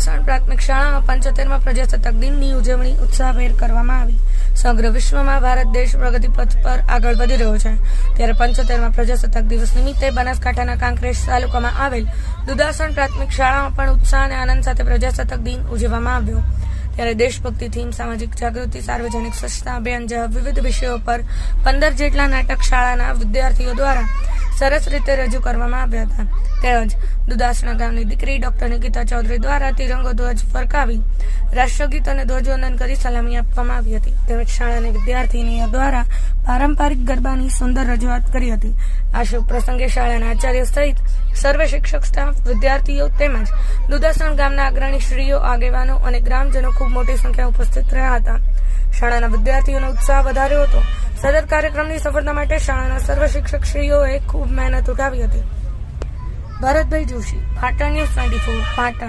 દુદાસણ પ્રાથમિક શાળામાં 75મા પ્રજાસત્તાક દિનની ઉજવણી ઉત્સાહભેર કરવામાં આવી। સમગ્ર વિશ્વમાં ભારત દેશ પ્રગતિપથ પર આગળ વધી રહ્યો છે, ત્યારે 75મા પ્રજાસત્તાક દિવસ નિમિત્તે બનાસકાંઠાના કાંકરેજ તાલુકામાં આવેલ દુદાસણ પ્રાથમિક શાળામાં પણ ઉત્સાહ અને આનંદ સાથે પ્રજાસત્તાક દિન ઉજવવામાં આવ્યો। ત્યારે દેશભક્તિ થીમ, સામાજિક જાગૃતિ, સાર્વજનિક સ્વચ્છતા અભિયાન જેવા વિવિધ વિષયો પર 15 જેટલા નાટક શાળાના વિદ્યાર્થીઓ દ્વારા સરસ રીતે રજૂ કરવામાં આવ્યા હતા। તેમજ દુદાસણા ગામની દીકરી ડોક્ટર નિકિતા ચૌધરી દ્વારા તિરંગો ધ્વજ ફરકાવી રાષ્ટ્રગીત અને ધ્વજવંદન કરી સલામી આપવામાં આવી હતી। તેમજ શાળાની વિદ્યાર્થીનીઓ દ્વારા પારંપરિક ગરબાની સુંદર રજૂઆત કરી હતી। આ શુભ પ્રસંગે શાળાના આચાર્ય સહિત સર્વ શિક્ષક, સ્ટાફ, વિદ્યાર્થીઓ તેમજ દુદાસણ ગામના અગ્રણી શ્રીઓ, આગેવાનો અને ગ્રામજનો ખૂબ મોટી સંખ્યામાં ઉપસ્થિત રહ્યા હતા। શાળાના વિદ્યાર્થીઓનો ઉત્સાહ વધાર્યો હતો। સદર કાર્યક્રમની સફળતા માટે શાળાના સર્વ શિક્ષક શ્રીઓએ ખૂબ મહેનત ઉઠાવી હતી। ભરતભાઈ જોશી, પાટણ ન્યૂઝ 24, પાટણ।